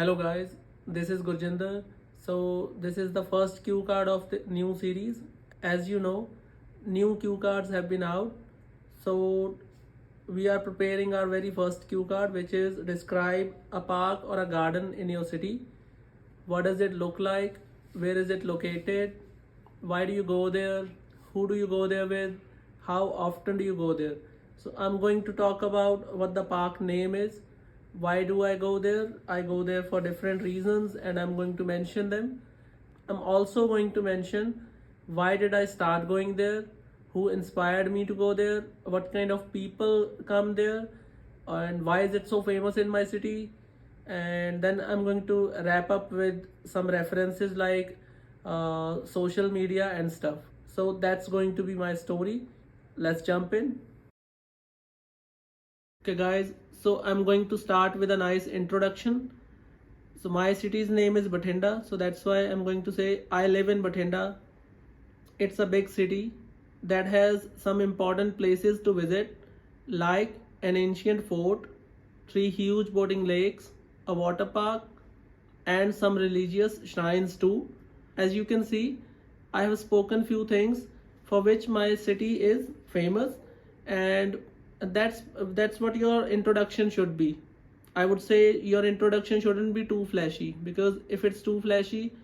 Hello guys, this is Gurjinder. So this is the first cue card of the new series. As you know, new cue cards have been out. So we are preparing our very first cue card, which is describe a park or a garden in your city. What does it look like? Where is it located? Why do you go there? Who do you go there with? How often do you go there? So I'm going to talk about what the park name is. Why do I go there? I go there for different reasons and I'm going to mention them. I'm also going to mention why did I start going there? Who inspired me to go there? What kind of people come there? And why is it so famous in my city? And then I'm going to wrap up with some references like social media and stuff. So that's going to be my story. Let's jump in. Okay, guys, so I'm going to start with a nice introduction. So my city's name is Bathinda, so that's why I'm going to say I live in Bathinda. It's a big city that has some important places to visit, like an ancient fort, three huge boating lakes, a water park, and some religious shrines too. As you can see, I have spoken few things for which my city is famous, and that's what your introduction should be. I would say your introduction shouldn't be too flashy, because if it's too flashy,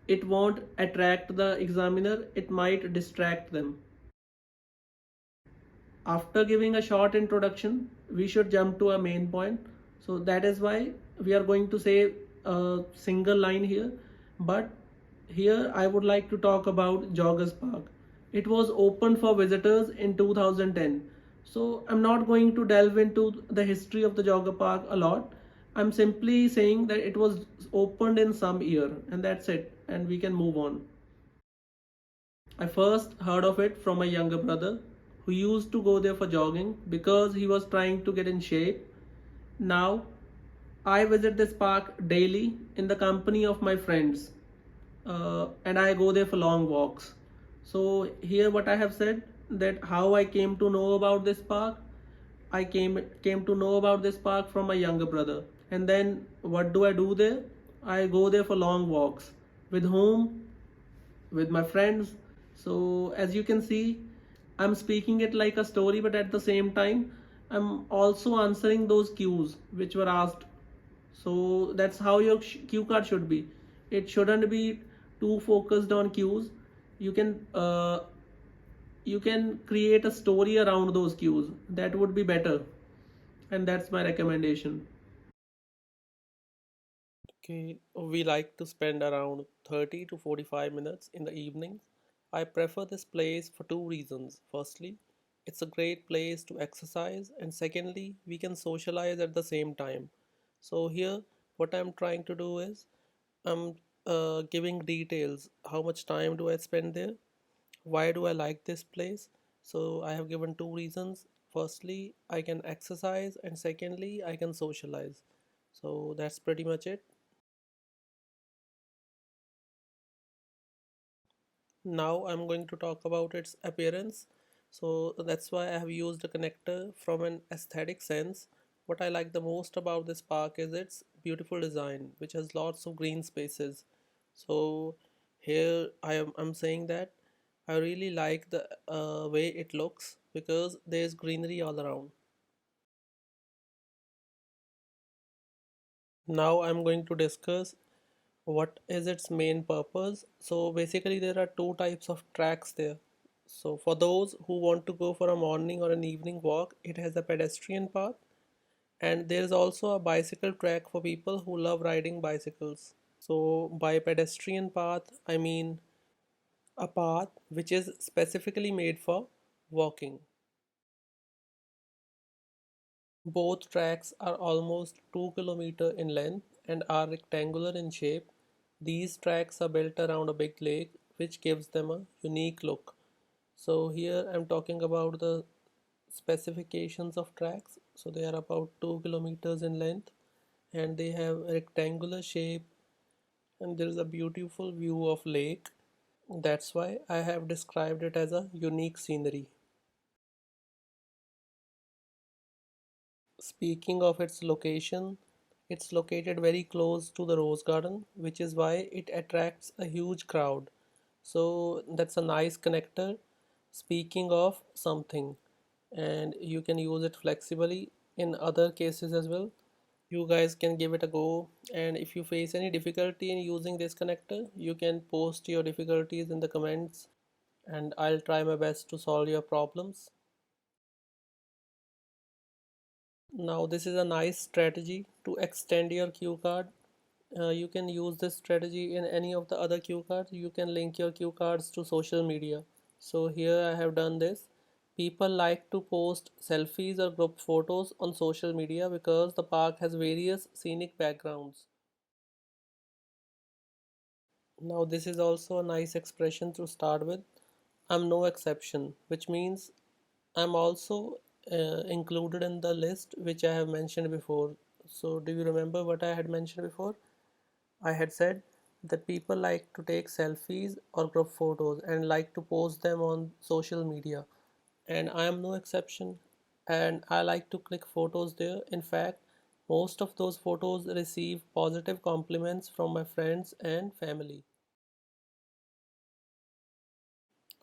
it won't attract the examiner, it might distract them. After giving a short introduction, we should jump to a main point. So that is why we are going to say a single line here. But here I would like to talk about Joggers Park. It was opened for visitors in 2010. So I'm not going to delve into the history of the Jogger Park a lot. I'm simply saying that it was opened in some year, and that's it, and we can move on. I first heard of it from my younger brother who used to go there for jogging because he was trying to get in shape. Now I visit this park daily in the company of my friends, and I go there for long walks. So here what I have said, that how I came to know about this park. I came to know about this park from my younger brother. And then what do I do there? I go there for long walks. With whom? With my friends. So as you can see, I'm speaking it like a story, but at the same time, I'm also answering those cues which were asked. So that's how your cue card should be. It shouldn't be too focused on cues. You can you can create a story around those cues. That would be better, and that's my recommendation. Okay, we like to spend around 30 to 45 minutes in the evenings. I prefer this place for two reasons. Firstly, it's a great place to exercise, and secondly, we can socialize at the same time. So, here, what I'm trying to do is I'm giving details. How much time do I spend there? Why do I like this place? So, I have given two reasons. Firstly, I can exercise, and secondly, I can socialize. So, that's pretty much it. Now I'm going to talk about its appearance. So that's why I have used a connector from an aesthetic sense. What I like the most about this park is its beautiful design, which has lots of green spaces. So here I'm saying that I really like the way it looks because there's greenery all around. Now I'm going to discuss what is its main purpose. So basically there are two types of tracks there. So for those who want to go for a morning or an evening walk, it has a pedestrian path, and there is also a bicycle track for people who love riding bicycles. So by pedestrian path I mean a path which is specifically made for walking. Both tracks are almost 2 kilometers in length and are rectangular in shape. These tracks are built around a big lake, which gives them a unique look. So here I'm talking about the specifications of tracks. So they are about 2 kilometers in length and they have a rectangular shape, and there is a beautiful view of lake. That's why I have described it as a unique scenery. Speaking of its location, it's located very close to the rose garden, which is why it attracts a huge crowd. So that's a nice connector. Speaking of something, and you can use it flexibly in other cases as well. You guys can give it a go, and if you face any difficulty in using this connector, you can post your difficulties in the comments, and I'll try my best to solve your problems. Now this is a nice strategy to extend your cue card. You can use this strategy in any of the other cue cards. You can link your cue cards to social media. So here I have done this. People like to post selfies or group photos on social media because the park has various scenic backgrounds. Now this is also a nice expression to start with. I'm no exception, which means I'm also included in the list which I have mentioned before. So do you remember what I had mentioned before? I had said that people like to take selfies or group photos and like to post them on social media. And I am no exception. And I like to click photos there. In fact, most of those photos receive positive compliments from my friends and family.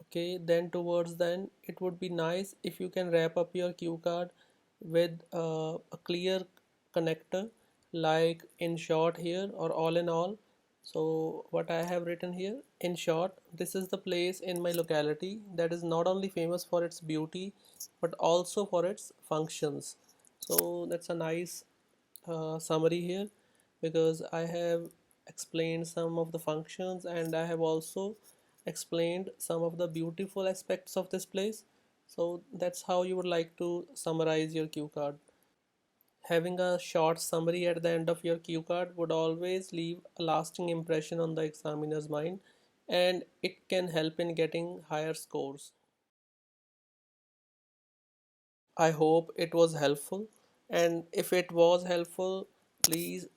Okay, then towards the end, it would be nice if you can wrap up your cue card with a clear connector, like in short here or all in all. So what I have written here, in short, this is the place in my locality that is not only famous for its beauty but also for its functions. So that's a nice summary here, because I have explained some of the functions and I have also explained some of the beautiful aspects of this place. So that's how you would like to summarize your cue card. Having a short summary at the end of your cue card would always leave a lasting impression on the examiner's mind, and it can help in getting higher scores. I hope it was helpful, and if it was helpful, please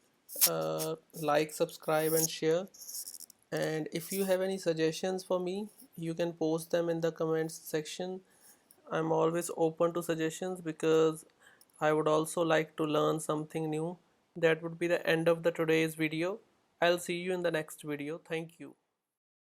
like, subscribe, and share. And if you have any suggestions for me, you can post them in the comments section. I'm always open to suggestions because I would also like to learn something new. That would be the end of the today's video. I'll see you in the next video. Thank you.